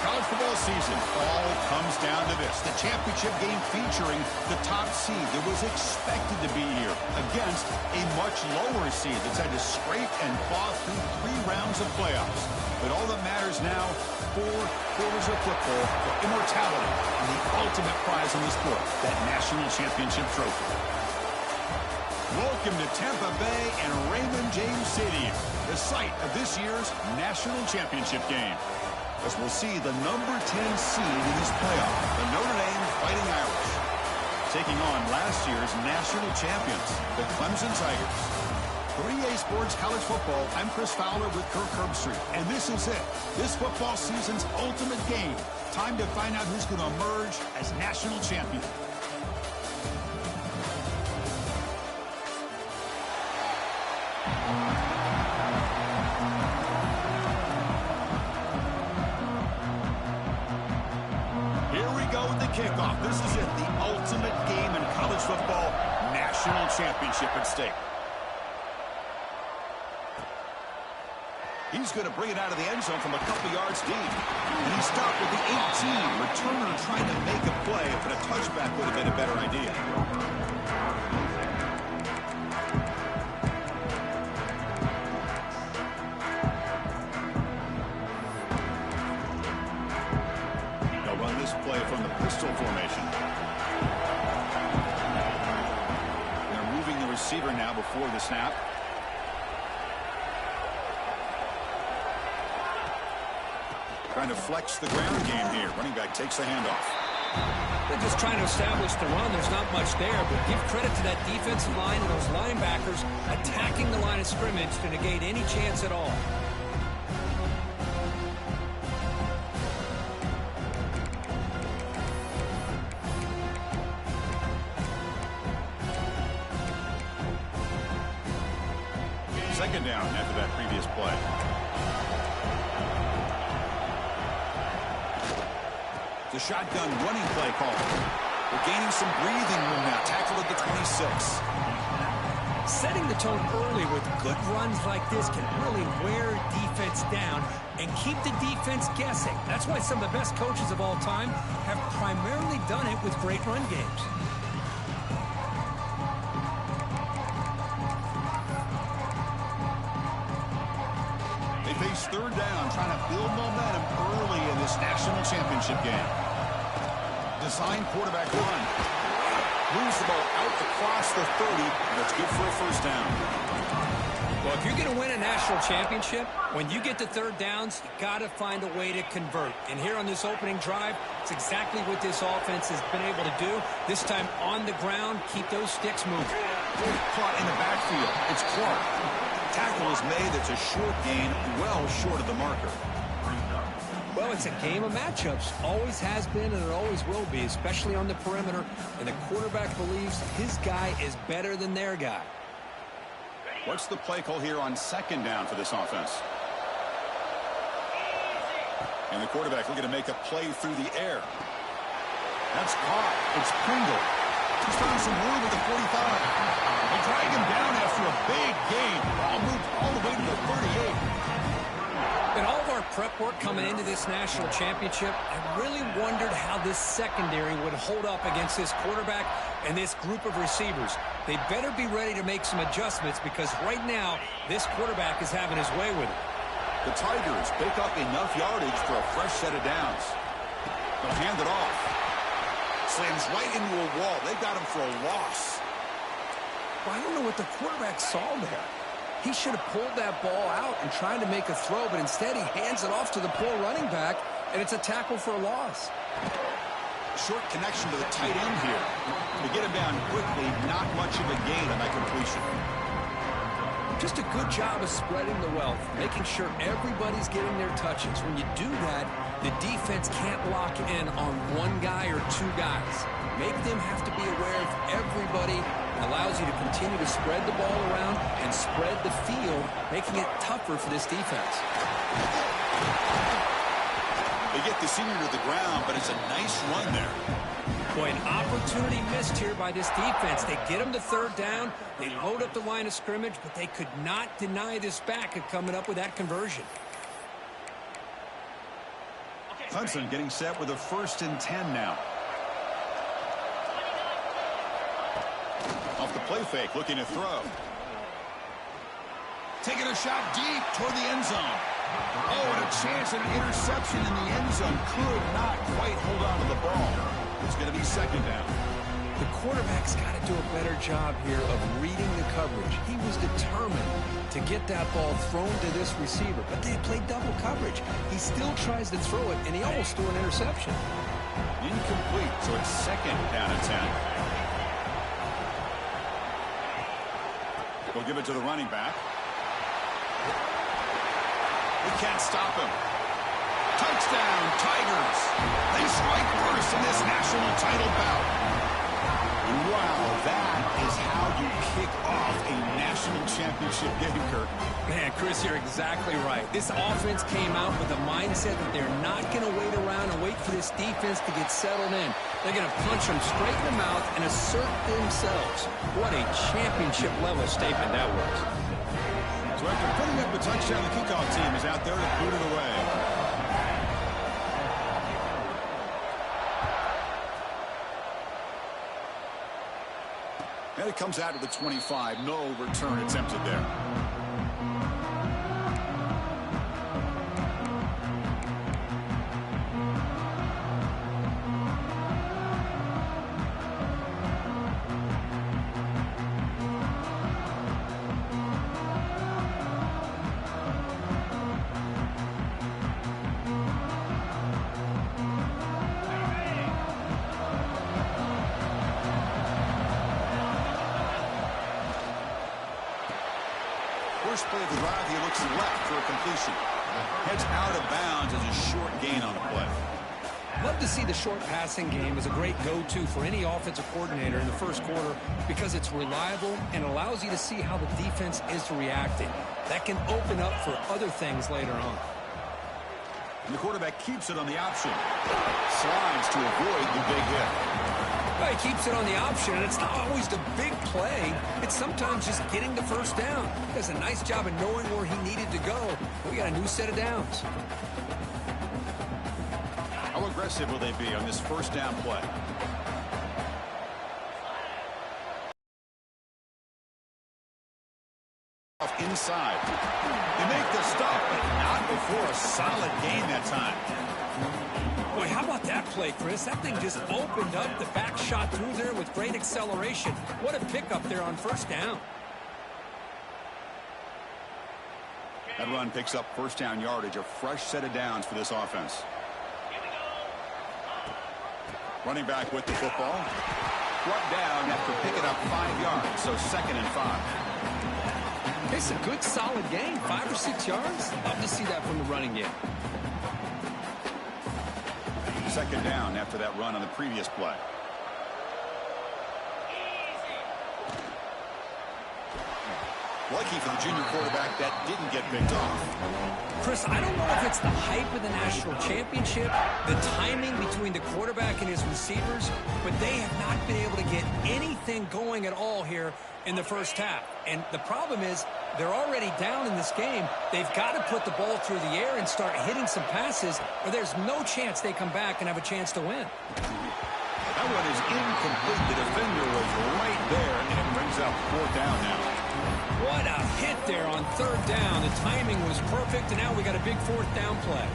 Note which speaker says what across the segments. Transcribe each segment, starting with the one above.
Speaker 1: college football season all comes down to this. The championship game featuring the top seed that was expected to be here against a much lower seed that's had to scrape and claw through 3 rounds of playoffs. But all that matters now, 4 quarters of football for immortality and the ultimate prize in the sport, that national championship trophy. Welcome to Tampa Bay and Raymond James Stadium, the site of this year's national championship game. As we'll see the number 10 seed in this playoff, the Notre Dame Fighting Irish, taking on last year's national champions, the Clemson Tigers. 3A Sports College Football, I'm Chris Fowler with Kirk Herbstreit, and this is it. This football season's ultimate game. Time to find out who's going to emerge as national champion. Kickoff. This is it, the ultimate game in college football, national championship at stake. He's going to bring it out of the end zone from a couple yards deep. And he stopped with the 18. Returner trying to make a play, but a touchback would have been a better idea. Play from the pistol formation. They're moving the receiver now before the snap. Trying to flex the ground game here. Running back takes the handoff.
Speaker 2: They're just trying to establish the run. There's not much there, but give credit to that defensive line and those linebackers attacking the line of scrimmage to negate any chance at all.
Speaker 1: Second down after that previous play. The shotgun running play call. We're gaining some breathing room now. Tackled at the 26.
Speaker 2: Setting the tone early with good runs like this can really wear defense down and keep the defense guessing. That's why some of the best coaches of all time have primarily done it with great run games.
Speaker 1: Third down, trying to build momentum early in this national championship game. Design quarterback run. Moves the ball out across the 30. That's good for a first down.
Speaker 2: Well, if you're going to win a national championship, when you get to third downs, you got to find a way to convert. And here on this opening drive, it's exactly what this offense has been able to do. This time on the ground, keep those sticks moving.
Speaker 1: Caught in the backfield. It's Clark. Tackle is made. It's a short gain, well short of the marker.
Speaker 2: Well, it's a game of matchups. Always has been and it always will be, especially on the perimeter. And the quarterback believes his guy is better than their guy.
Speaker 1: What's the play call here on second down for this offense? And the quarterback looking to make a play through the air. That's caught. It's Pringle. He's found some room at the 45. They drag him down after a big gain. Ball moved all the way to the 38.
Speaker 2: In all of our prep work coming into this national championship, I really wondered how this secondary would hold up against this quarterback and this group of receivers. They better be ready to make some adjustments because right now, this quarterback is having his way with it.
Speaker 1: The Tigers pick up enough yardage for a fresh set of downs. They'll hand it off. Slams right into a wall. They got him for a loss.
Speaker 2: Well, I don't know what the quarterback saw there. He should have pulled that ball out and tried to make a throw, but instead he hands it off to the poor running back, and it's a tackle for a loss.
Speaker 1: Short connection to the tight end here. To get him down quickly, not much of a gain on that completion.
Speaker 2: Just a good job of spreading the wealth, making sure everybody's getting their touches. When you do that, the defense can't lock in on one guy or two guys. Make them have to be aware of everybody. It allows you to continue to spread the ball around and spread the field, making it tougher for this defense.
Speaker 1: They get the senior to the ground, but it's a nice run there.
Speaker 2: Boy, an opportunity missed here by this defense. They get him to third down. They load up the line of scrimmage, but they could not deny this back of coming up with that conversion.
Speaker 1: Hudson getting set with a 1st and 10 now. Off the play fake, looking to throw. Taking a shot deep toward the end zone. Oh, and a chance at an interception in the end zone. Could not quite hold on to the ball. It's going to be 2nd down.
Speaker 2: The quarterback's got to do a better job here of reading the coverage. He was determined to get that ball thrown to this receiver, but they played double coverage. He still tries to throw it, and he almost threw an interception.
Speaker 1: Incomplete, so it's 2nd down and 10. We'll give it to the running back. They can't stop him. Touchdown, Tigers. They strike first in this national title bout. Wow, that is how you kick off a national championship game, Kirk.
Speaker 2: Man, Chris, you're exactly right. This offense came out with a mindset that they're not going to wait around and wait for this defense to get settled in. They're going to punch them straight in the mouth and assert themselves. What a championship-level statement that was.
Speaker 1: So after putting up a touchdown, the kickoff team is out there to boot it away. And it comes out of the 25. No return attempted there. First play of the drive, he looks left for a completion. Heads out of bounds as a short gain on the play.
Speaker 2: Love to see the short passing game as a great go-to for any offensive coordinator in the first quarter because it's reliable and allows you to see how the defense is reacting. That can open up for other things later on.
Speaker 1: And the quarterback keeps it on the option. Slides to avoid the big hit.
Speaker 2: Well, he keeps it on the option, and it's not always the big play. It's sometimes just getting the first down. He does a nice job of knowing where he needed to go. We got a new set of downs.
Speaker 1: How aggressive will they be on this first down play? Inside. They make the stop, but not before a solid gain that time.
Speaker 2: Boy, how about that play, Chris? That thing just opened up. The back shot through there with great acceleration. What a pickup there on first down.
Speaker 1: That run picks up first down yardage, a fresh set of downs for this offense. Running back with the football. Brought down after picking up 5 yards, so 2nd and 5.
Speaker 2: It's a good, solid gain. 5 or 6 yards. Love to see that from the running game.
Speaker 1: 2nd down after that run on the previous play. Lucky for the junior quarterback that didn't get picked off.
Speaker 2: Chris, I don't know if it's the hype of the national championship, the timing between the quarterback and his receivers, but they have not been able to get anything going at all here in the first half. And the problem is they're already down in this game. They've got to put the ball through the air and start hitting some passes, or there's no chance they come back and have a chance to win.
Speaker 1: That one is incomplete. The defender was right there, and it brings up 4th down now.
Speaker 2: What a hit there on 3rd down. The timing was perfect, and now we got a big 4th down play.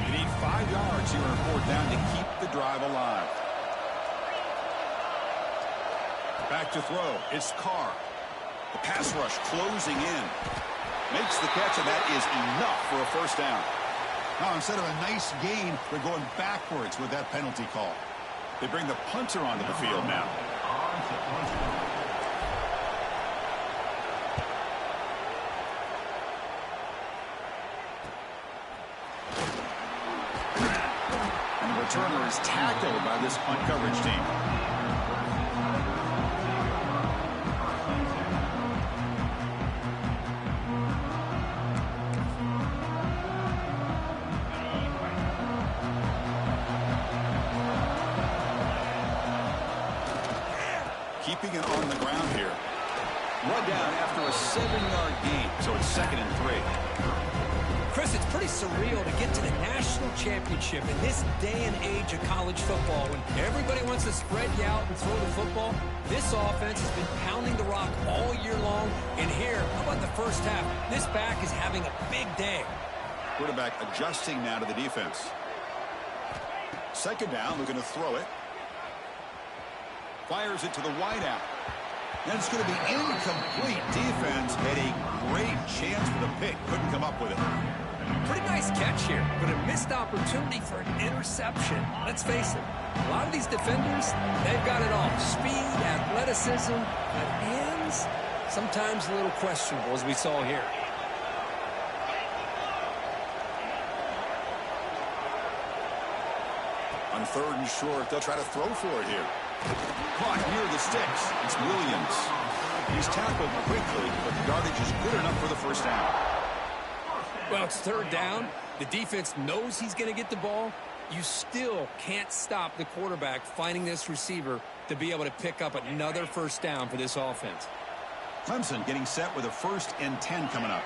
Speaker 1: You need 5 yards here on 4th down to keep the drive alive. Back to throw. It's Carr. The pass rush closing in. Makes the catch, and that is enough for a first down. Now, instead of a nice gain, they're going backwards with that penalty call. They bring the punter onto the field now. And the returner is tackled by this punt coverage team. Keeping it on the ground here. Run down after a 7-yard gain, so it's 2nd and 3.
Speaker 2: Chris, it's pretty surreal to get to the national championship in this day and age of college football when everybody wants to spread you out and throw the football. This offense has been pounding the rock all year long. And here, how about the first half? This back is having a big day.
Speaker 1: Quarterback adjusting now to the defense. Second down, looking to throw it. Fires it to the wideout. And it's going to be incomplete. Defense had a great chance for the pick. Couldn't come up with it.
Speaker 2: Pretty nice catch here, but a missed opportunity for an interception. Let's face it, a lot of these defenders, they've got it all. Speed, athleticism, but hands, sometimes a little questionable, as we saw here.
Speaker 1: On third and short, they'll try to throw for it here. Caught near the sticks. It's Williams. He's tackled quickly, but the yardage is good enough for the first down.
Speaker 2: Well, it's third down. The defense knows he's going to get the ball. You still can't stop the quarterback finding this receiver to be able to pick up another first down for this offense.
Speaker 1: Clemson getting set with a 1st and 10 coming up.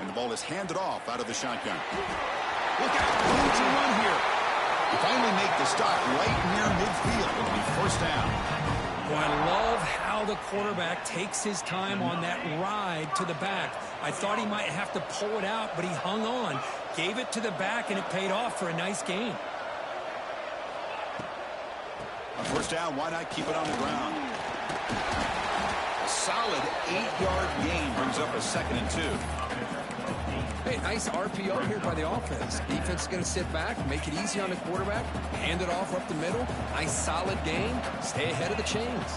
Speaker 1: And the ball is handed off out of the shotgun. Look out, need to run here. They finally make the stop right near midfield. It'll be first down.
Speaker 2: Well, I love how the quarterback takes his time on that ride to the back. I thought he might have to pull it out, but he hung on, gave it to the back, and it paid off for a nice gain.
Speaker 1: On first down, why not keep it on the ground? A solid 8-yard gain brings up a 2nd and 2.
Speaker 2: Hey, nice RPO here by the offense. Defense is going to sit back, make it easy on the quarterback, hand it off up the middle. Nice solid gain. Stay ahead of the chains.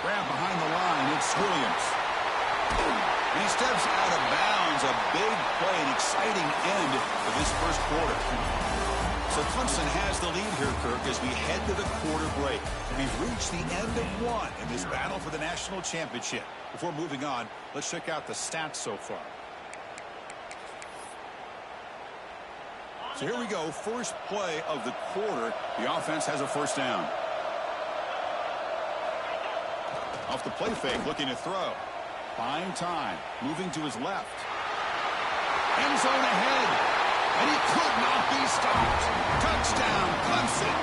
Speaker 1: Grab behind the line. It's Williams. And he steps out of bounds. A big play, an exciting end of this first quarter. So Clemson has the lead here, Kirk, as we head to the quarter break. We've reached the end of one in this battle for the national championship. Before moving on, let's check out the stats so far. So here we go, first play of the quarter. The offense has a first down. Off the play fake, looking to throw. Buying time, moving to his left. End zone ahead. And he could not be stopped. Touchdown, Clemson.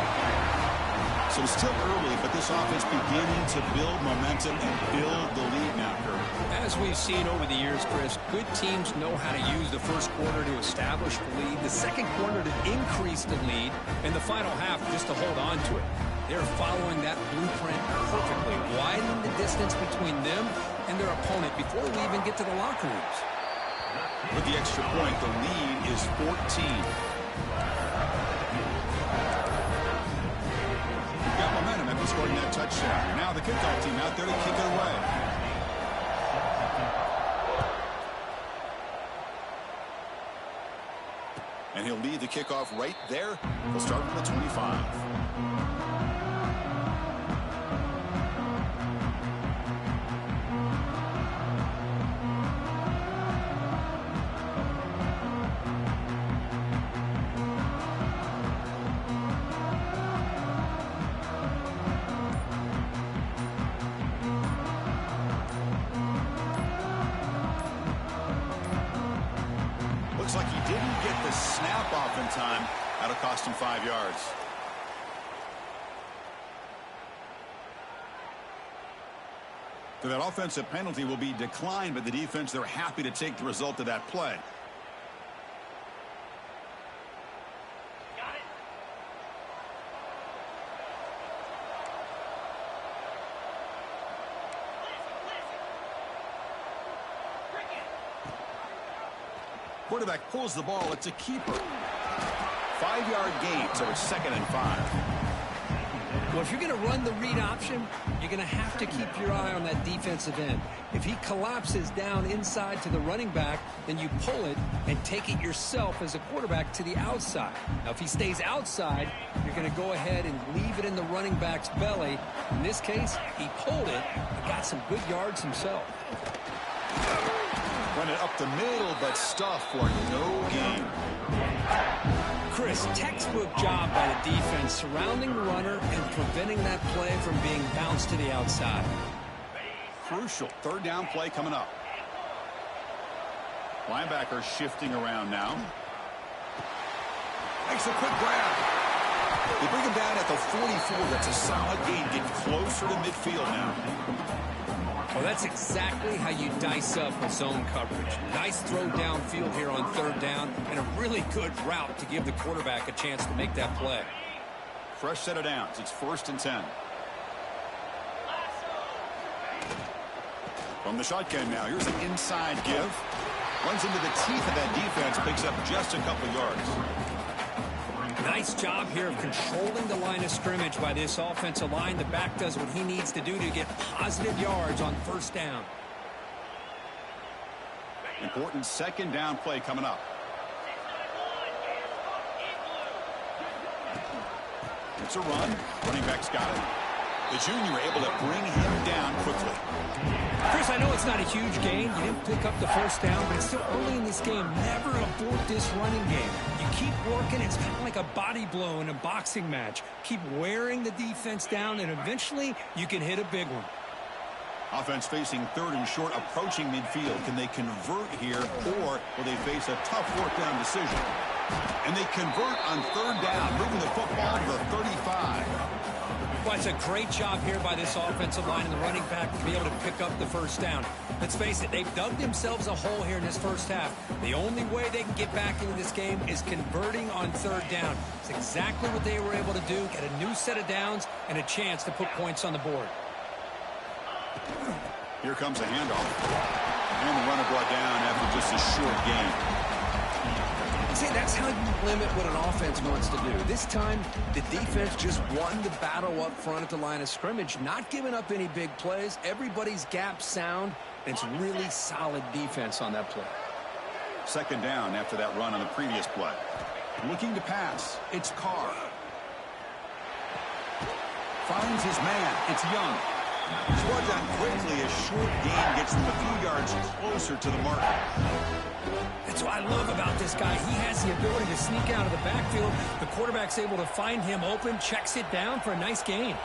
Speaker 1: So it's still early, but this offense beginning to build momentum and build the lead now, Kirk.
Speaker 2: As we've seen over the years, Chris, good teams know how to use the first quarter to establish the lead, the second quarter to increase the lead, and the final half just to hold on to it. They're following that blueprint perfectly, widening the distance between them and their opponent before we even get to the locker rooms.
Speaker 1: With the extra point, the lead is 14. Got momentum after scoring that touchdown. Now the kickoff team out there to kick it away. And he'll lead the kickoff right there. He'll start from the 25. Looks like he didn't get the snap off in time. That'll cost him 5 yards. So that offensive penalty will be declined by the defense. They're happy to take the result of that play. Quarterback pulls the ball. It's a keeper. 5-yard gain, so it's 2nd and 5.
Speaker 2: Well, if you're going to run the read option, you're going to have to keep your eye on that defensive end. If he collapses down inside to the running back, then you pull it and take it yourself as a quarterback to the outside. Now, if he stays outside, you're going to go ahead and leave it in the running back's belly. In this case, he pulled it and got some good yards himself.
Speaker 1: Run it up the middle, but stuff for no gain.
Speaker 2: Chris, textbook job by the defense surrounding the runner and preventing that play from being bounced to the outside.
Speaker 1: Crucial third down play coming up. Linebacker shifting around now. Makes a quick grab. They bring him down at the 44. That's a solid gain. Getting closer to midfield now.
Speaker 2: Well, that's exactly how you dice up a zone coverage. Nice throw downfield here on third down, and a really good route to give the quarterback a chance to make that play.
Speaker 1: Fresh set of downs. It's 1st and 10. From the shotgun now. Here's an inside give. Runs into the teeth of that defense. Picks up just a couple yards.
Speaker 2: Nice job here of controlling the line of scrimmage by this offensive line. The back does what he needs to do to get positive yards on first down.
Speaker 1: Important second down play coming up. It's a run. Running back's got it. The junior able to bring him down quickly.
Speaker 2: Chris, I know it's not a huge gain. You didn't pick up the first down, but it's still early in this game. Never abort this running game. You keep working. It's kind of like a body blow in a boxing match. Keep wearing the defense down, and eventually you can hit a big one.
Speaker 1: Offense facing 3rd and short, approaching midfield. Can they convert here, or will they face a tough 4th down decision? And they convert on 3rd down, moving the football to the 35.
Speaker 2: Well, it's a great job here by this offensive line and the running back to be able to pick up the first down. Let's face it, they've dug themselves a hole here in this first half. The only way they can get back into this game is converting on 3rd down. It's exactly what they were able to do, get a new set of downs and a chance to put points on the board.
Speaker 1: Here comes a handoff. And the runner brought down after just a short gain.
Speaker 2: See, that's how you limit what an offense wants to do. This time, the defense just won the battle up front at the line of scrimmage, not giving up any big plays. Everybody's gap sound. It's really solid defense on that play.
Speaker 1: Second down after that run on the previous play. Looking to pass. It's Carr. Finds his man. It's Young. He's brought down quickly. A short gain gets them a few yards closer to the mark.
Speaker 2: That's what I love about this guy. He has the ability to sneak out of the backfield. The quarterback's able to find him open, checks it down for a nice gain.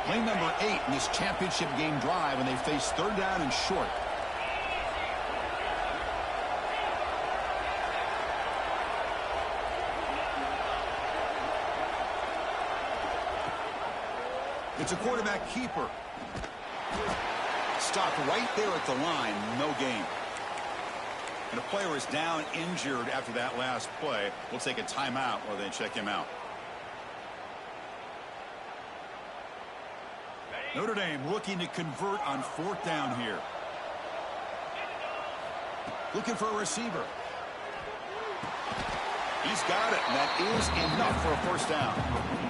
Speaker 1: Play number 8 in this championship game drive, and they face 3rd down and short. It's a quarterback keeper. Stopped right there at the line. No gain. And a player is down injured after that last play. We'll take a timeout while they check him out. Notre Dame looking to convert on 4th down here. Looking for a receiver. He's got it, and that is enough for a first down.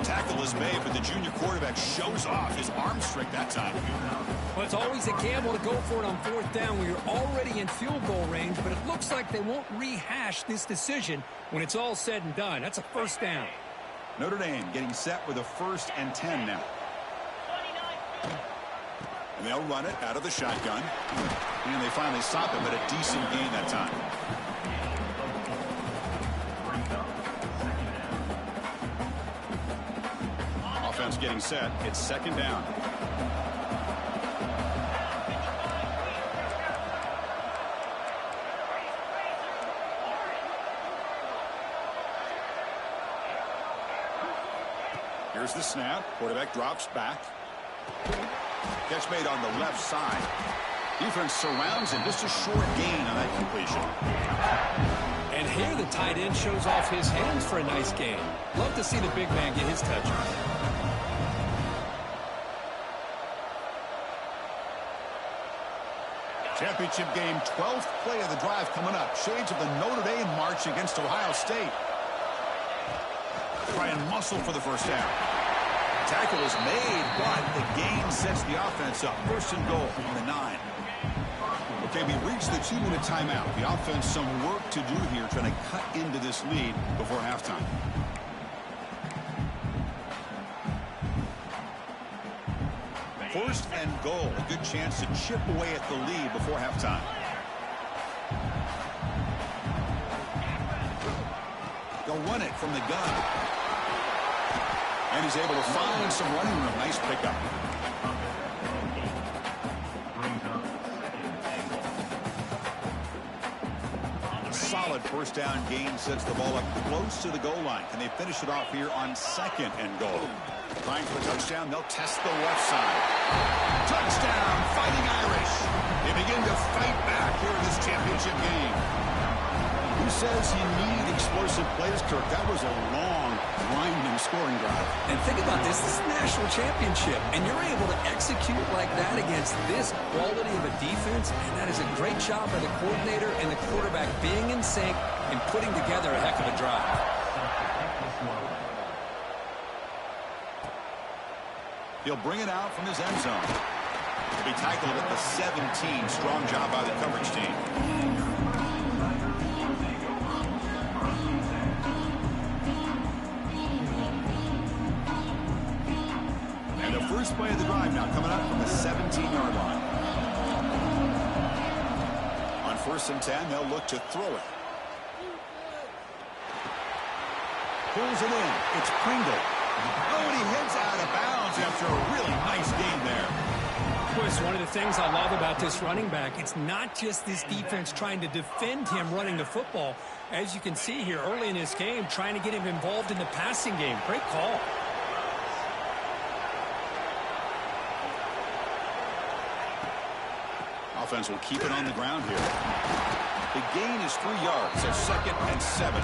Speaker 1: Tackle is made, but the junior quarterback shows off his arm strength that time.
Speaker 2: Well, it's always a gamble to go for it on 4th down when you're already in field goal range, but it looks like they won't rehash this decision when it's all said and done. That's a first down.
Speaker 1: Notre Dame getting set with a 1st and 10 now. And they'll run it out of the shotgun. And they finally stop him at a decent gain that time. Offense getting set. It's 2nd down. Here's the snap. Quarterback drops back. Catch made on the left side. Defense surrounds him. Just a short gain on that completion.
Speaker 2: And here the tight end shows off his hands for a nice gain. Love to see the big man get his touches.
Speaker 1: Championship game, 12th play of the drive coming up. Shades of the Notre Dame march against Ohio State. Try and muscle for the first down. Tackle is made, but the gain sets the offense up. 1st and goal from the 9. Okay, we reached the 2-minute timeout. The offense some work to do here, trying to cut into this lead before halftime. First and goal. A good chance to chip away at the lead before halftime. They'll run it from the gun. And he's able to find some running room. Nice pickup. Solid first down gain sets the ball up close to the goal line. Can they finish it off here on 2nd and goal? Trying for a touchdown. They'll test the left side. Touchdown, Fighting Irish. They begin to fight back here in this championship game. Who says you need explosive plays, Kirk? That was a long, grinding scoring drive.
Speaker 2: And think about this. This is a national championship, and you're able to execute like that against this quality of a defense, and that is a great job by the coordinator and the quarterback being in sync and putting together a heck of a drive.
Speaker 1: He'll bring it out from his end zone. He'll be tackled at the 17. Strong job by the coverage team. And the first play of the drive now coming up from the 17-yard line. On 1st and 10, they'll look to throw it. Pulls it in. It's Pringle. Oh, and he heads out of bounds after a really nice game there.
Speaker 3: Of course, one of the things I love about this running back, it's not just this defense trying to defend him running the football. As you can see here early in this game, trying to get him involved in the passing game. Great call.
Speaker 1: Offense will keep it on the ground here. The gain is 3 yards, so 2nd and 7.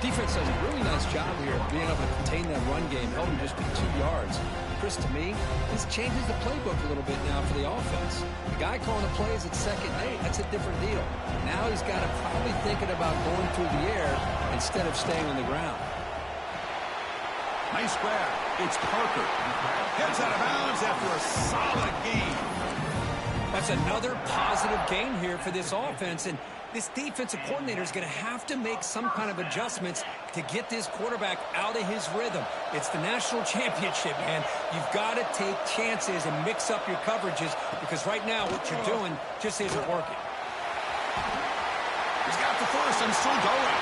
Speaker 2: Defense does a really nice job here of being able to contain that run game, held him just to 2 yards. Chris, to me, this changes the playbook a little bit now for the offense. The guy calling the plays at 2nd and 8, that's a different deal. Now he's got to probably thinking about going through the air instead of staying on the ground.
Speaker 1: Nice grab. It's Parker. Heads out of bounds after a solid gain.
Speaker 3: That's another positive gain here for this offense, and this defensive coordinator is going to have to make some kind of adjustments to get this quarterback out of his rhythm. It's the national championship, man. You've got to take chances and mix up your coverages because right now what you're doing just isn't working.
Speaker 1: He's got the first and still going.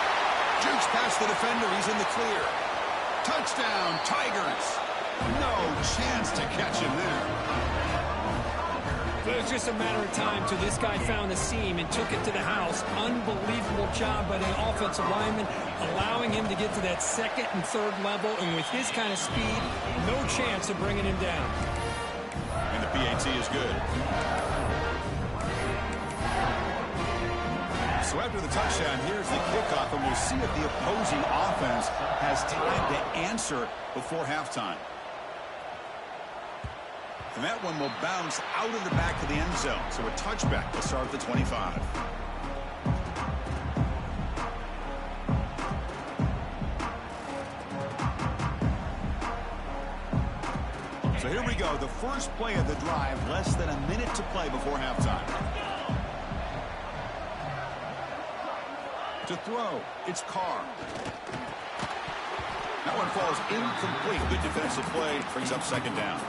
Speaker 1: Jukes past the defender. He's in the clear. Touchdown, Tigers. No chance to catch him there.
Speaker 3: It was just a matter of time till this guy found the seam and took it to the house. Unbelievable job by the offensive lineman, allowing him to get to that 2nd and 3rd level. And with his kind of speed, no chance of bringing him down.
Speaker 1: And the PAT is good. So after the touchdown, here's the kickoff, and we'll see if the opposing offense has time to answer before halftime. And that one will bounce out of the back of the end zone. So a touchback will start at the 25. So here we go. The first play of the drive. Less than a minute to play before halftime. To throw, it's Carr. That one falls incomplete. Good defensive play. Brings up 2nd down.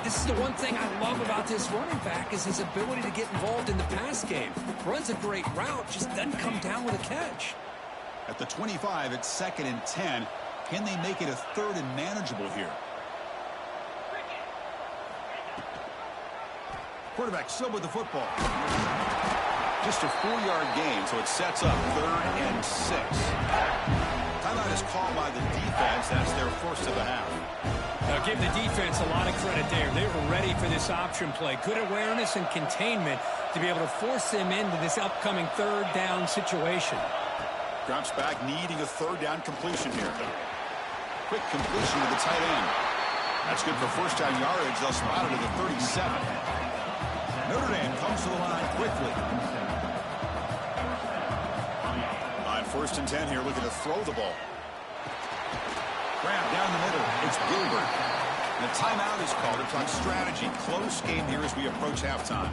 Speaker 2: This is the one thing I love about this running back is his ability to get involved in the pass game. Runs a great route, just doesn't come down with a catch.
Speaker 1: At the 25, it's 2nd and 10. Can they make it a 3rd and manageable here? Quarterback still with the football. Just a 4-yard gain, so it sets up 3rd and 6. Timeout is called by the defense. That's their first of the half.
Speaker 3: Now give the defense a lot of credit there. They were ready for this option play. Good awareness and containment to be able to force them into this upcoming 3rd down situation.
Speaker 1: Drops back, needing a 3rd down completion here. Quick completion to the tight end. That's good for first down yardage. They'll spot it at the 37. Notre Dame comes to the line quickly. On 1st and 10 here, looking to throw the ball. Grab down the middle. It's Gilbert. And a timeout is called to talk strategy. Close game here as we approach halftime.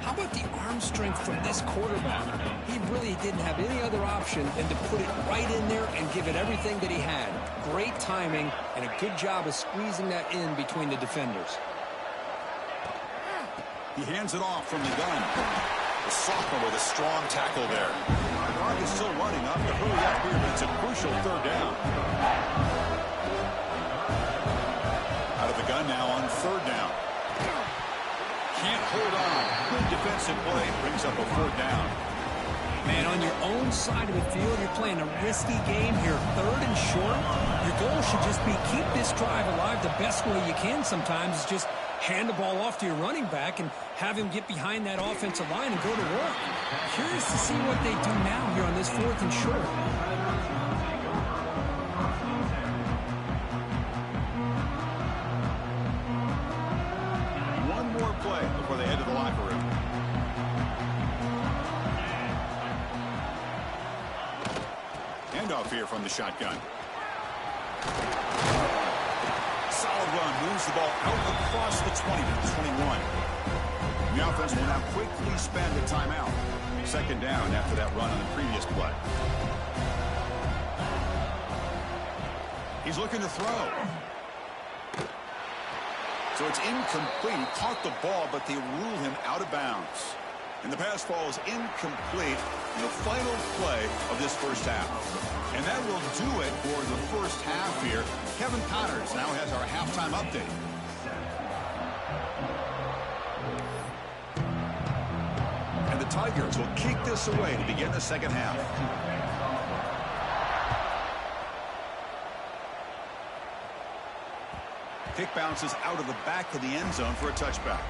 Speaker 2: How about the arm strength from this quarterback? He really didn't have any other option than to put it right in there and give it everything that he had. Great timing and a good job of squeezing that in between the defenders.
Speaker 1: He hands it off from the gun. The sophomore with a strong tackle there. The clock is still running up. To hurry initial third down. Out of the gun now on third down. Can't hold on. Good defensive play. Brings up a fourth down.
Speaker 3: Man, on your own side of the field, you're playing a risky game here. Third and short. Your goal should just be keep this drive alive the best way you can sometimes. Is just hand the ball off to your running back and have him get behind that offensive line and go to work. Curious to see what they do now here on this fourth and short.
Speaker 1: One more play before they head to the locker room. Handoff here from the shotgun. Solid run. Moves the ball out across the 20 to the 21. The offense will now quickly spend a timeout. Second down after that run on the previous play. He's looking to throw. So it's incomplete. He caught the ball, but they rule him out of bounds. And the pass falls incomplete in the final play of this first half. And that will do it for the first half here. Kevin Connors now has our halftime update. And the Tigers will kick this away to begin the second half. Kick bounces out of the back of the end zone for a touchback.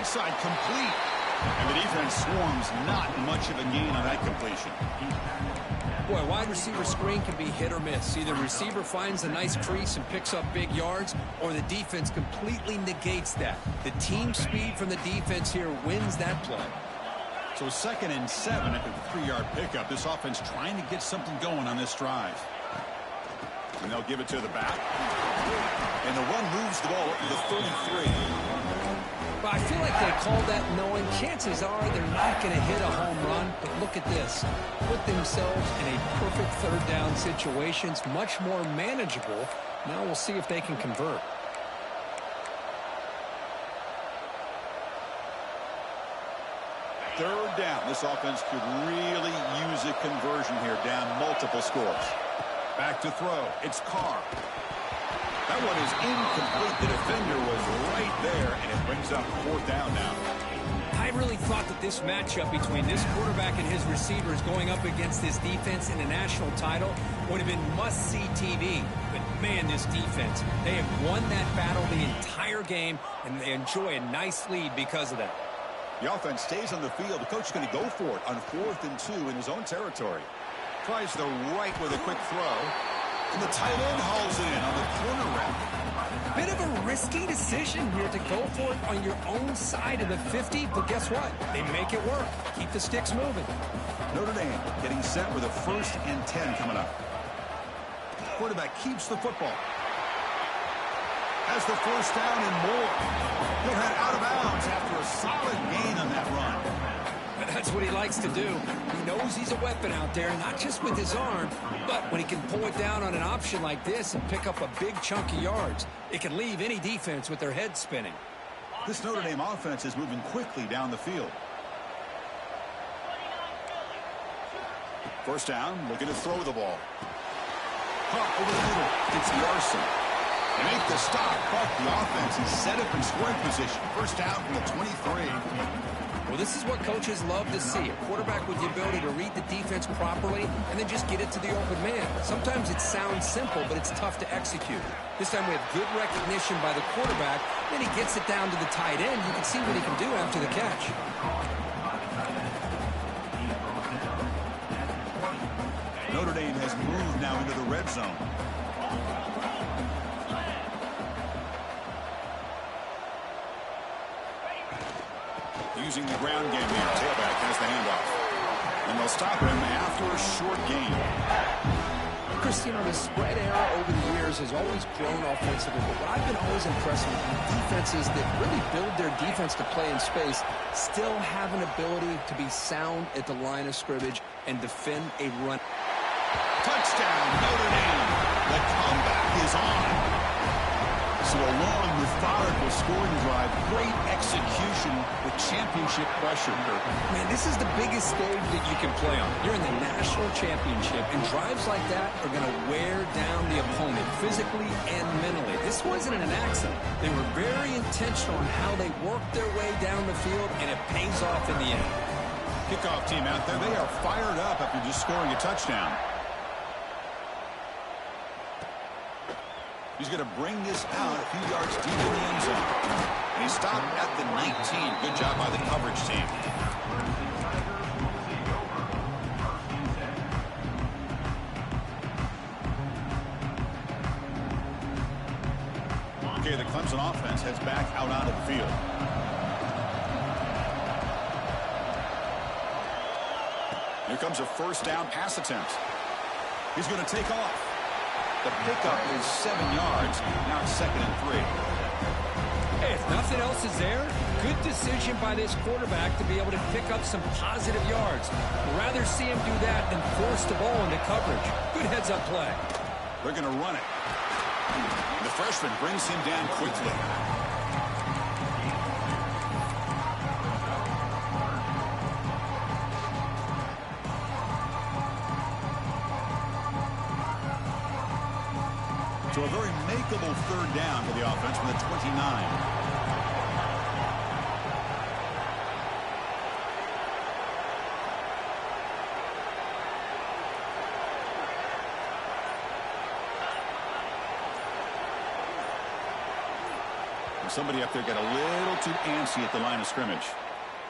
Speaker 1: Side complete, and the defense swarms. Not much of a gain on that completion.
Speaker 3: Boy, wide receiver screen can be hit or miss. Either receiver finds a nice crease and picks up big yards, or the defense completely negates that. The team speed from the defense here wins that play.
Speaker 1: So 2nd and 7 after the 3-yard pickup. This offense trying to get something going on this drive. And they'll give it to the back. And the run moves the ball up to the 33.
Speaker 3: But I feel like they called that knowing chances are they're not going to hit a home run. But look at this. Put themselves in a perfect third down situation. It's much more manageable. Now we'll see if they can convert.
Speaker 1: Third down. This offense could really use a conversion here, down multiple scores. Back to throw. It's Carr. That one is incomplete. The defender was right there, and it brings up fourth down now.
Speaker 3: I really thought that this matchup between this quarterback and his receivers going up against this defense in a national title would have been must-see TV. But, man, this defense, they have won that battle the entire game, and they enjoy a nice lead because of that.
Speaker 1: The offense stays on the field. The coach is going to go for it on 4th and 2 in his own territory. Tries the right with a quick throw. And the tight end hauls it in on the corner route.
Speaker 3: Bit of a risky decision here to go for it on your own side of the 50, but guess what? They make it work. Keep the sticks moving.
Speaker 1: Notre Dame getting set with a 1st and 10 coming up. Quarterback keeps the football. Has the first down and more. He'll head out of bounds after a solid gain on that run.
Speaker 3: That's what he likes to do. He knows he's a weapon out there, not just with his arm, but when he can pull it down on an option like this and pick up a big chunk of yards, it can leave any defense with their head spinning.
Speaker 1: This Notre Dame offense is moving quickly down the field. First down, looking to throw the ball. Caught over the middle. It's Yarson. They make the stop, but the offense is set up in scoring position. First down from the 23.
Speaker 3: Well, this is what coaches love to see. A quarterback with the ability to read the defense properly and then just get it to the open man. Sometimes it sounds simple, but it's tough to execute. This time we have good recognition by the quarterback. Then he gets it down to the tight end. You can see what he can do after the catch.
Speaker 1: Notre Dame has moved now into the red zone. Using the ground game here. Tailback has the handoff. And they'll stop him after a short gain.
Speaker 3: Chris, you know, the spread era over the years has always grown offensively, but what I've been always impressed with defenses that really build their defense to play in space still have an ability to be sound at the line of scrimmage and defend a run.
Speaker 1: Touchdown, Notre Dame. The comeback is on. So a long, methodical scoring drive, great execution with championship pressure.
Speaker 2: Man, this is the biggest stage that you can play on. You're in the national championship, and drives like that are going to wear down the opponent physically and mentally. This wasn't an accident. They were very intentional on how they worked their way down the field, and it pays off in the end.
Speaker 1: Kickoff team out there, they are fired up after just scoring a touchdown. He's going to bring this out a few yards deep in the end zone. And he stopped at the 19. Good job by the coverage team. Okay, the Clemson offense heads back out onto the field. Here comes a first down pass attempt. He's going to take off. The pickup is 7 yards. Now it's 2nd and 3.
Speaker 2: Hey, if nothing else is there, good decision by this quarterback to be able to pick up some positive yards. Rather see him do that than force the ball into coverage. Good heads-up play.
Speaker 1: They're going to run it. The freshman brings him down quickly. So a very makeable 3rd down for the offense from the 29. Somebody up there got a little too antsy at the line of scrimmage.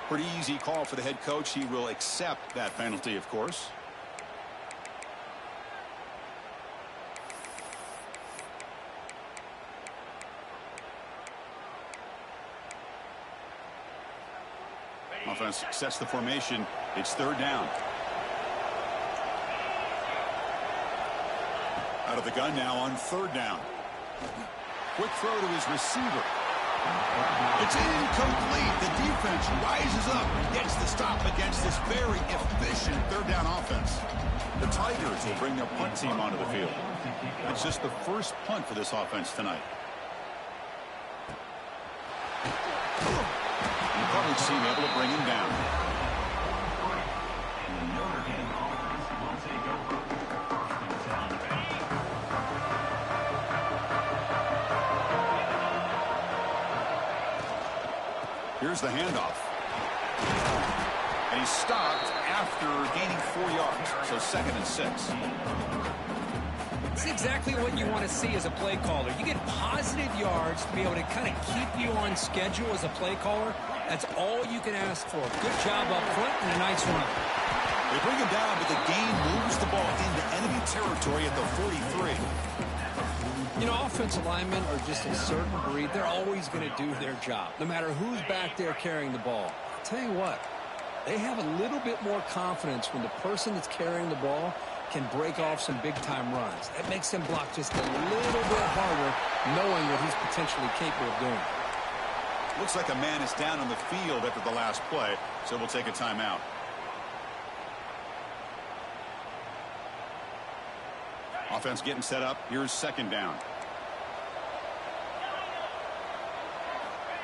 Speaker 1: Pretty easy call for the head coach. He will accept that penalty, of course. Offense sets the formation. It's 3rd down. Out of the gun now on 3rd down. Quick throw to his receiver. It's incomplete. The defense rises up and gets the stop against this very efficient 3rd down offense. The Tigers will bring their punt team onto the field. It's just the first punt for this offense tonight. Coverage team able to bring him down. Here's the handoff. And he stopped after gaining 4 yards. So 2nd and 6.
Speaker 2: It's exactly what you want to see as a play caller. You get positive yards to be able to kind of keep you on schedule as a play caller. That's all you can ask for. Good job up front and a nice run.
Speaker 1: They bring him down, but the game moves the ball into enemy territory at the 43.
Speaker 2: You know, offensive linemen are just a certain breed. They're always going to do their job, no matter who's back there carrying the ball. I'll tell you what, they have a little bit more confidence when the person that's carrying the ball can break off some big-time runs. That makes them block just a little bit harder, knowing what he's potentially capable of doing.
Speaker 1: Looks like a man is down on the field after the last play, so we'll take a timeout. Offense getting set up. Here's 2nd down.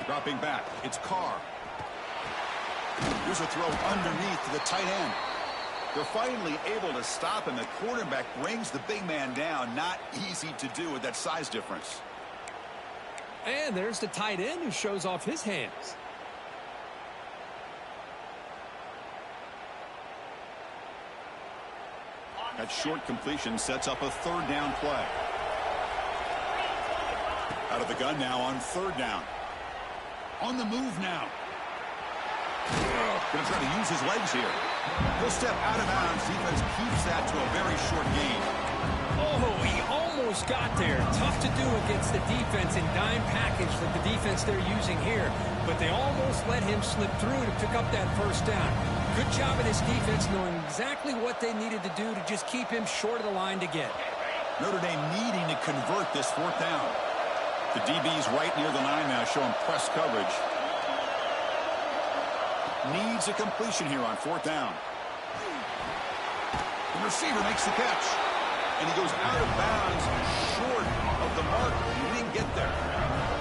Speaker 1: Dropping back. It's Carr. Here's a throw underneath to the tight end. They're finally able to stop him. The quarterback brings the big man down. Not easy to do with that size difference.
Speaker 2: And there's the tight end who shows off his hands.
Speaker 1: That short completion sets up a 3rd down play. Out of the gun now on 3rd down. On the move now. Going to try to use his legs here. He'll step out of bounds. Defense keeps that to a very short gain.
Speaker 2: Oh, he almost got there. Tough to do against the defense in dime package like the defense they're using here. But they almost let him slip through to pick up that 1st down. Good job of this defense knowing exactly what they needed to do to just keep him short of the line to get.
Speaker 1: Notre Dame needing to convert this 4th down. The DB's right near the line now showing press coverage. Needs a completion here on 4th down. The receiver makes the catch. and he goes out of bounds short of the mark. He didn't get there.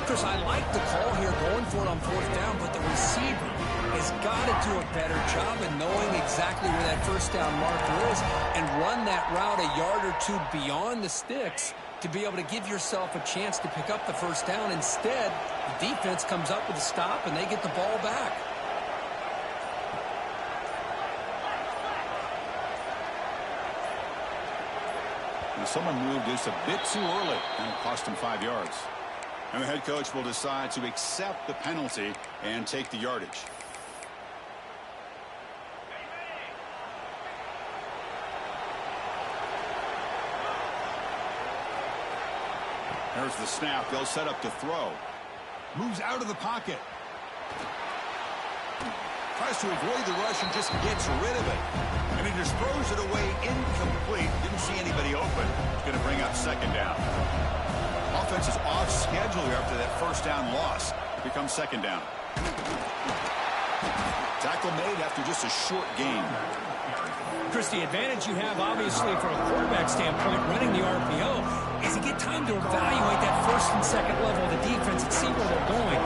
Speaker 3: Chris, I like the call here going for it on fourth down, but the receiver has got to do a better job of knowing exactly where that first down marker is and run that route a yard or two beyond the sticks to be able to give yourself a chance to pick up the first down. Instead, the defense comes up with a stop, and they get the ball back.
Speaker 1: And someone moved this a bit too early, and it cost him 5 yards. And the head coach will decide to accept the penalty and take the yardage. There's the snap. They'll set up to throw. Moves out of the pocket. Tries to avoid the rush and just gets rid of it. And he just throws it away incomplete. Didn't see anybody open. It's going to bring up second down. Offense is off schedule here after that first down loss. Becomes second down. Tackle made after just a short gain.
Speaker 3: Chris, the advantage you have, obviously, from a quarterback standpoint, running the RPO, is you get time to evaluate that first and second level of the defense and see where they're going.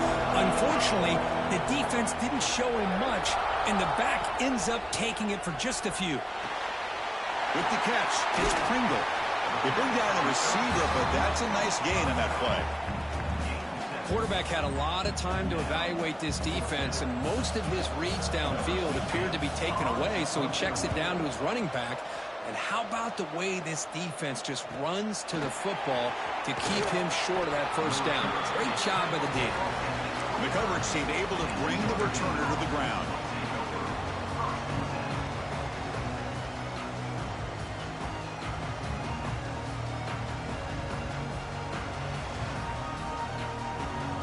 Speaker 3: Unfortunately, the defense didn't show him much, and the back ends up taking it for just a few.
Speaker 1: With the catch, it's Pringle. They bring down the receiver, but that's a nice gain on that play.
Speaker 3: Quarterback had a lot of time to evaluate this defense, and most of his reads downfield appeared to be taken away, so he checks it down to his running back. And how about the way this defense just runs to the football to keep him short of that first down? Great job by the D.
Speaker 1: The coverage team able to bring the returner to the ground.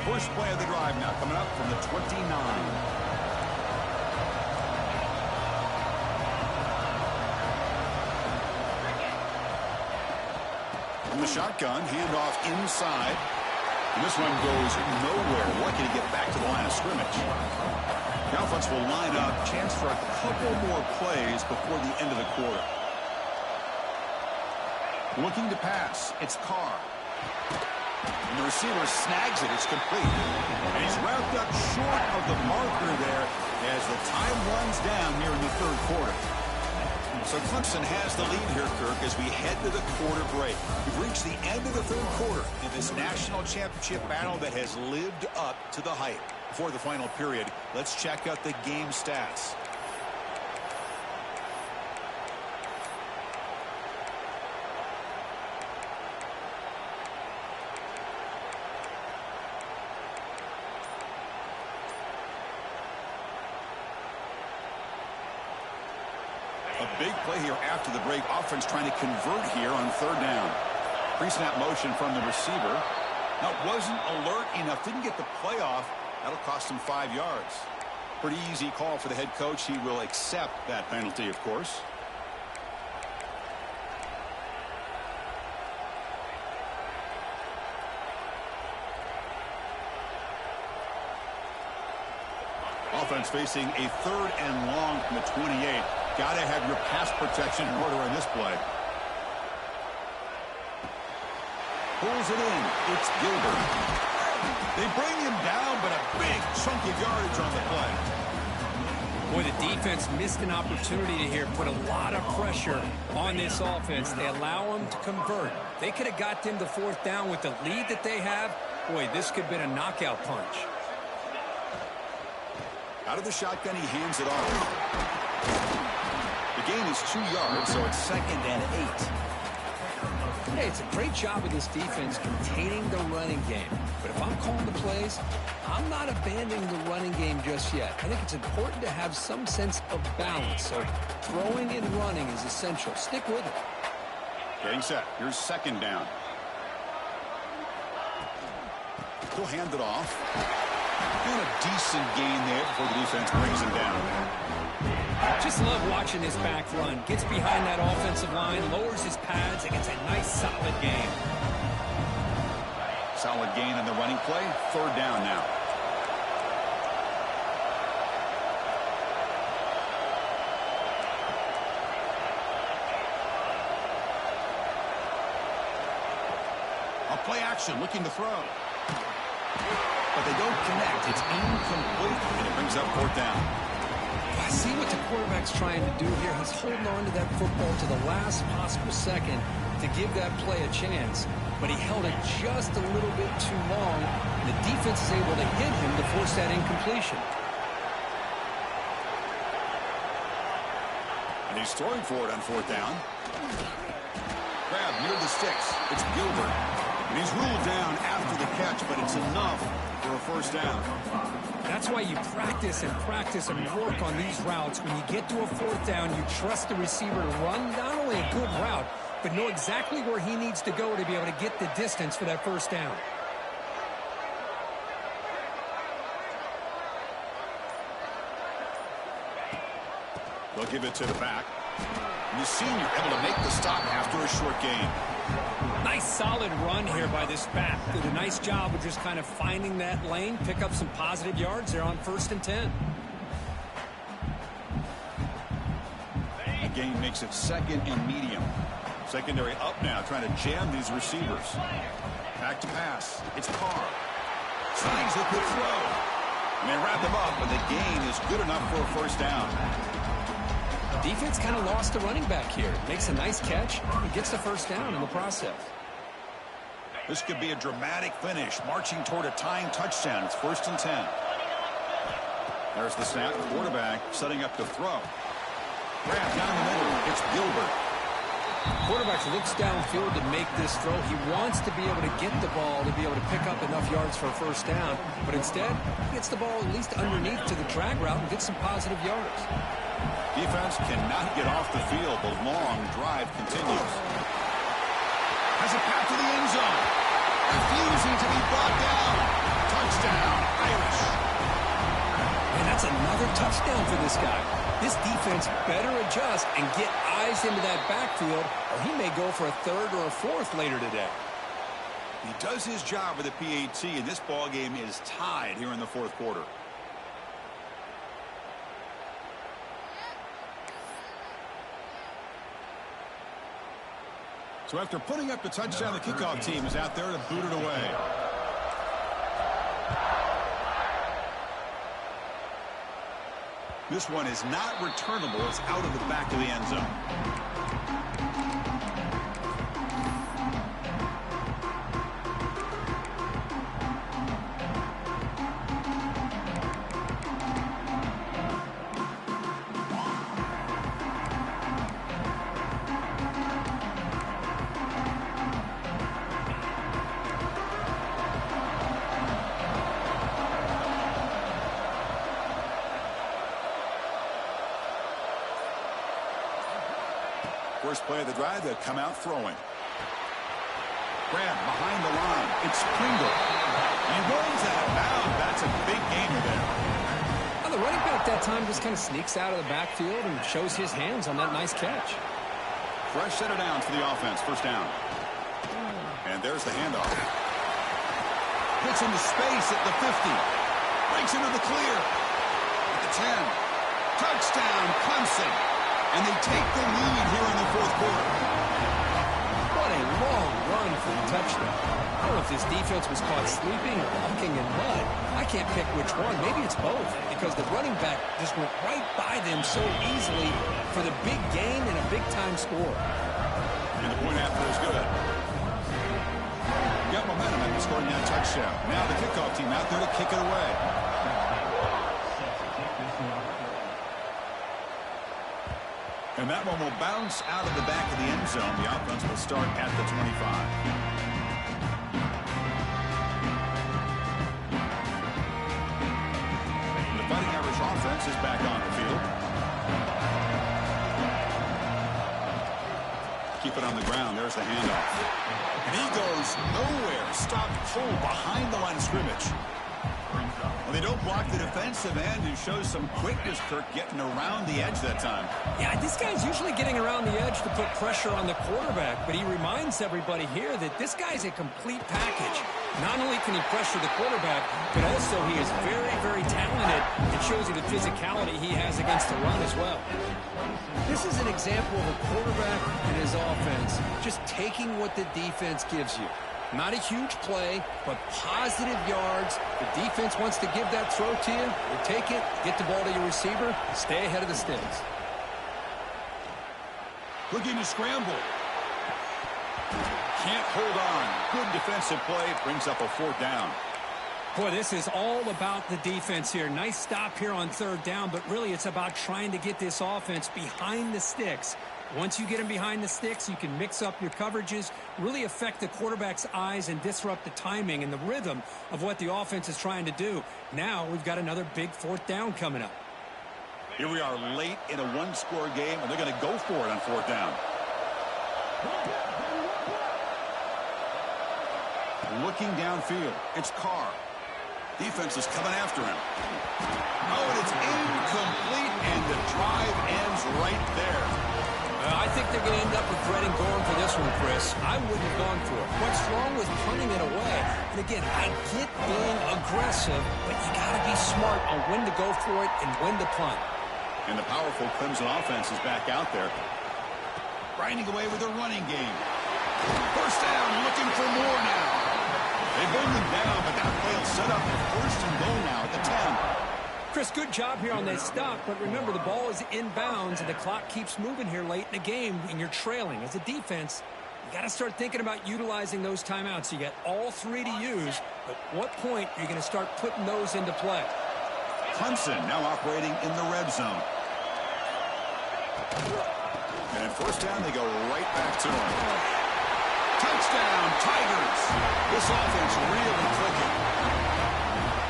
Speaker 1: First play of the drive now coming up from the 29. From the shotgun, handoff inside. And this one goes nowhere. Lucky to get back to the line of scrimmage. The offense will line up. Chance for a couple more plays before the end of the quarter. Looking to pass. It's Carr. And the receiver snags it. It's complete. And he's wrapped up short of the marker there as the time runs down here in the third quarter. So Clemson has the lead here, Kirk, as we head to the quarter break. We've reached the end of the third quarter in this national championship battle that has lived up to the hype. Before the final period, let's check out the game stats. A big play here after the break. Offense trying to convert here on third down. Pre-snap motion from the receiver. Now, wasn't alert enough. Didn't get the play off. That'll cost him 5 yards. Pretty easy call for the head coach. He will accept that penalty, of course. Offense facing a third and long from the 28. Got to have your pass protection in order in this play. Pulls it in. It's Gilbert. They bring him down, but a big chunk of yardage on the play.
Speaker 3: Boy, the defense missed an opportunity to here put a lot of pressure on this offense. They allow them to convert. They could have got them to fourth down with the lead that they have. Boy, this could have been a knockout punch.
Speaker 1: Out of the shotgun, he hands it off. The gain is 2 yards, so it's second and 8.
Speaker 3: Hey, it's a great job of this defense containing the running game. But if I'm calling the plays, I'm not abandoning the running game just yet. I think it's important to have some sense of balance. So throwing and running is essential. Stick with it.
Speaker 1: Getting set. Here's second down. He'll hand it off. Doing a decent gain there before the defense brings him down.
Speaker 3: Just love watching this back run. Gets behind that offensive line, lowers his pads, and gets a nice solid gain.
Speaker 1: Solid gain on the running play. Third down now. A play action looking to throw. But they don't connect. It's incomplete, and it brings up fourth down.
Speaker 2: I see what the quarterback's trying to do here. He's holding on to that football to the last possible second to give that play a chance. But he held it just a little bit too long. And the defense is able to hit him to force that incompletion.
Speaker 1: And he's throwing for it on fourth down. Grab near the sticks. It's Gilbert. And he's ruled down after the catch, but it's enough for a first down.
Speaker 3: That's why you practice and practice and work on these routes. When you get to a fourth down, you trust the receiver to run not only a good route, but know exactly where he needs to go to be able to get the distance for that first down.
Speaker 1: They'll give it to the back. And the senior able to make the stop after a short gain.
Speaker 3: Nice solid run here by this back. Did a nice job of just kind of finding that lane, pick up some positive yards there on 1st and 10.
Speaker 1: The gain makes it 2nd and medium. Secondary up now, trying to jam these receivers. Back to pass. It's Carr. Slides a quick throw. And they wrap him up, but the gain is good enough for a first down.
Speaker 2: Defense kind of lost the running back here. Makes a nice catch and gets the first down in the process.
Speaker 1: This could be a dramatic finish, marching toward a tying touchdown. It's 1st and 10. There's the snap. Quarterback setting up to throw. Grab down the middle. It's Gilbert.
Speaker 2: Quarterback looks downfield to make this throw. He wants to be able to get the ball to be able to pick up enough yards for a first down. But instead, he gets the ball at least underneath to the drag route and gets some positive yards.
Speaker 1: Defense cannot get off the field. The long drive continues. Has a path to the end zone. Refusing to be brought down. Touchdown, Irish.
Speaker 2: And that's another touchdown for this guy. This defense better adjust and get eyes into that backfield, or he may go for a 3rd or a 4th later today.
Speaker 1: He does his job with the PAT, and this ball game is tied here in the 4th quarter. So after putting up the touchdown, the kickoff team is out there to boot it away. This one is not returnable. It's out of the back of the end zone. First play of the drive, they'll come out throwing. Grab behind the line. It's Pringle. He rolls out of bounds. That's a big gainer there.
Speaker 2: Well, the running back that time just kind of sneaks out of the backfield and shows his hands on that nice catch.
Speaker 1: Fresh set of downs for the offense. First down. And there's the handoff. Hits into space at the 50. Breaks into the clear. At the 10. Touchdown, Clemson. And they take the lead here in the 4th quarter.
Speaker 2: What a long run for the touchdown. I don't know if this defense was caught sleeping or walking in mud. I can't pick which one. Maybe it's both, because the running back just went right by them so easily for the big gain and a big-time score.
Speaker 1: And the point after is good. Got momentum after scoring that touchdown. Now the kickoff team out there to kick it away. And that one will bounce out of the back of the end zone. The offense will start at the 25. The Fighting Irish offense is back on the field. Keep it on the ground. There's the handoff. And he goes nowhere. Stop cold behind the line of scrimmage. Well, they don't block the defensive end, who shows some quickness, Kirk, getting around the edge that time.
Speaker 3: Yeah, this guy's usually getting around the edge to put pressure on the quarterback, but he reminds everybody here that this guy's a complete package. Not only can he pressure the quarterback, but also he is very, very talented. It shows you the physicality he has against the run as well.
Speaker 2: This is an example of a quarterback and his offense just taking what the defense gives you. Not a huge play, but positive yards. The defense wants to give that throw to you. You take it, get the ball to your receiver, stay ahead of the sticks.
Speaker 1: Looking to scramble. Can't hold on. Good defensive play. Brings up a 4th down.
Speaker 3: Boy, this is all about the defense here. Nice stop here on 3rd down, but really it's about trying to get this offense behind the sticks. Once you get them behind the sticks, you can mix up your coverages, really affect the quarterback's eyes and disrupt the timing and the rhythm of what the offense is trying to do. Now we've got another big 4th down coming up.
Speaker 1: Here we are late in a 1-score game, and they're going to go for it on 4th down. Looking downfield, it's Carr. Defense is coming after him. Oh, and it's incomplete, and the drive ends right there.
Speaker 2: I think they're going to end up regretting going for this one, Chris. I wouldn't have gone for it. What's wrong with punting it away? And again, I get being aggressive, but you got to be smart on when to go for it and when to punt.
Speaker 1: And the powerful Clemson offense is back out there, grinding away with a running game. 1st down, looking for more now. They bring them down, but that play will set up a 1st and goal now at the 10.
Speaker 3: Chris, good job here on that stop, but remember the ball is inbounds and the clock keeps moving here late in the game and you're trailing. As a defense, you got to start thinking about utilizing those timeouts. You got all 3 to use, but what point are you going to start putting those into play?
Speaker 1: Clemson now operating in the red zone. And at 1st down, they go right back to him. Touchdown, Tigers. This offense really clicking.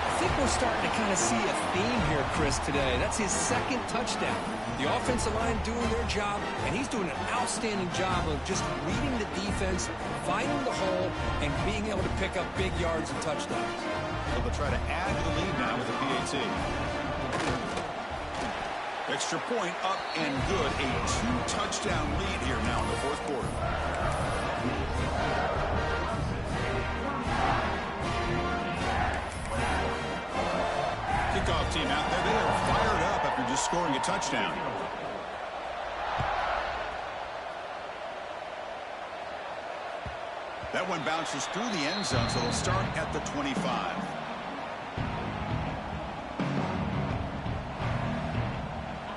Speaker 3: I think we're starting to kind of see a theme here, Chris, today. That's his 2nd touchdown. The offensive line doing their job, and he's doing an outstanding job of just reading the defense, finding the hole, and being able to pick up big yards and touchdowns.
Speaker 1: They'll try to add to the lead now with the PAT. Extra point up and good. A 2-touchdown lead here now in the 4th quarter. Kickoff team out there. They are fired up after just scoring a touchdown. That one bounces through the end zone, so they'll start at the 25.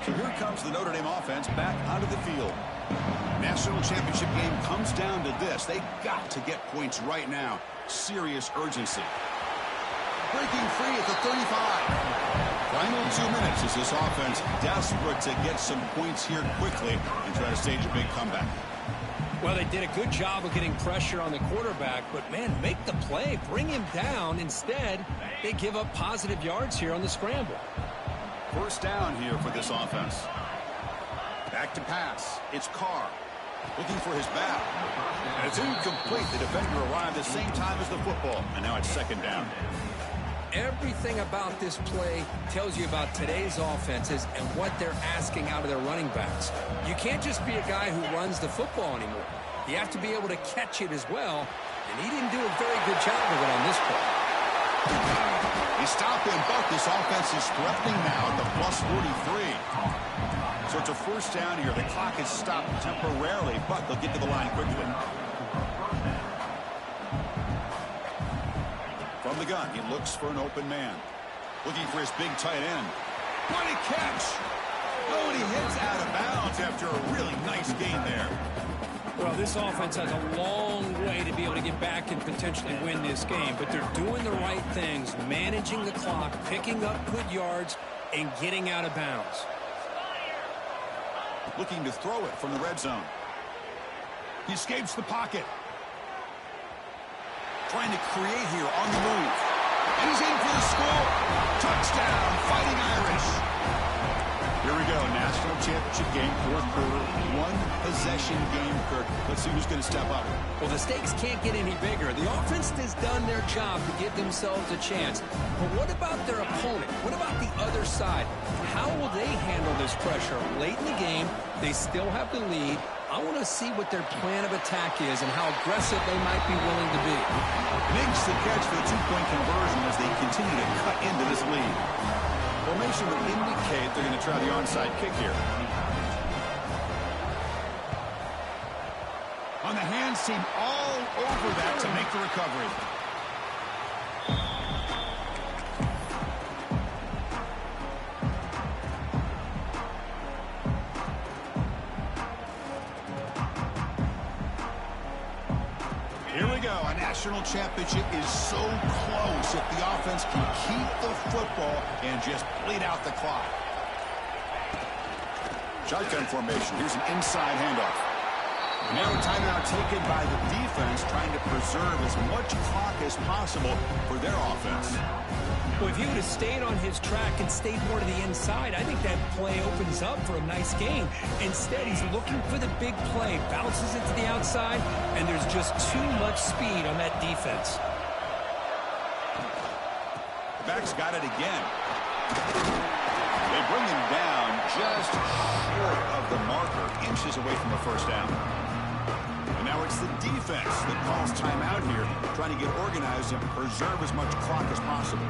Speaker 1: So here comes the Notre Dame offense back onto the field. National championship game comes down to this. They got to get points right now. Serious urgency. Breaking free at the 35. Final 2 minutes as this offense desperate to get some points here quickly and try to stage a big comeback.
Speaker 3: Well, they did a good job of getting pressure on the quarterback, but, man, make the play. Bring him down. Instead, they give up positive yards here on the scramble.
Speaker 1: 1st down here for this offense. Back to pass. It's Carr looking for his back. And it's incomplete. The defender arrived at the same time as the football. And now it's 2nd down.
Speaker 2: Everything about this play tells you about today's offenses and what they're asking out of their running backs. You can't just be a guy who runs the football anymore. You have to be able to catch it as well, and he didn't do a very good job of it on this play.
Speaker 1: He stopped him, but this offense is threatening now at the plus 43. So it's a 1st down here. The clock is stopped temporarily, but they'll get to the line quickly. From the gun, he looks for an open man. Looking for his big tight end. What a catch! Oh, and he hits out of bounds after a really nice gain there.
Speaker 3: Well, this offense has a long way to be able to get back and potentially win this game, but they're doing the right things, managing the clock, picking up good yards, and getting out of bounds.
Speaker 1: Looking to throw it from the red zone. He escapes the pocket. Trying to create here on the move. And he's in for the score. Touchdown, Fighting Irish. Here we go, national championship game, 4th quarter, 1-possession game, Kirk. Let's see who's going to step up.
Speaker 2: Well, the stakes can't get any bigger. The offense has done their job to give themselves a chance. But what about their opponent? What about the other side? How will they handle this pressure late in the game? They still have the lead. I want to see what their plan of attack is and how aggressive they might be willing to be.
Speaker 1: Makes the catch for the 2-point conversion as they continue to cut into this lead. Formation would indicate they're going to try the onside kick here. On the hands seem all over that to make the recovery. Here we go. A national championship is so close if the offense can keep the football and just bleed out the clock. Shotgun formation. Here's an inside handoff. Now a timeout taken by the defense, trying to preserve as much clock as possible for their offense.
Speaker 3: Well, if he would have stayed on his track and stayed more to the inside, I think that play opens up for a nice gain. Instead, he's looking for the big play, bounces it to the outside, and there's just too much speed on that defense.
Speaker 1: The back's got it again. They bring him down just short of the marker, inches away from a first down. And now it's the defense that calls timeout here, trying to get organized and preserve as much clock as possible.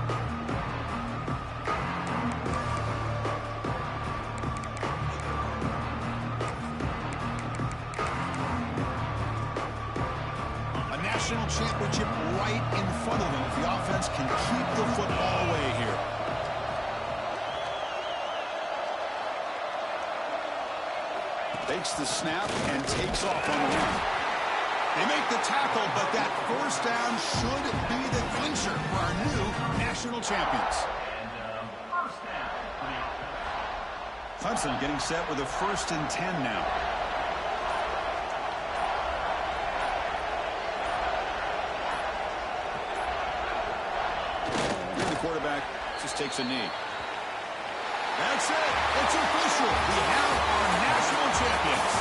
Speaker 1: A national championship right in front of them if the offense can keep the football away here. Takes the snap and takes off on the run. They make the tackle, but that first down should be the clincher for our new national champions. Hudson getting set with a 1st and 10 now. And the quarterback just takes a knee. That's it. It's official. We have our national champions.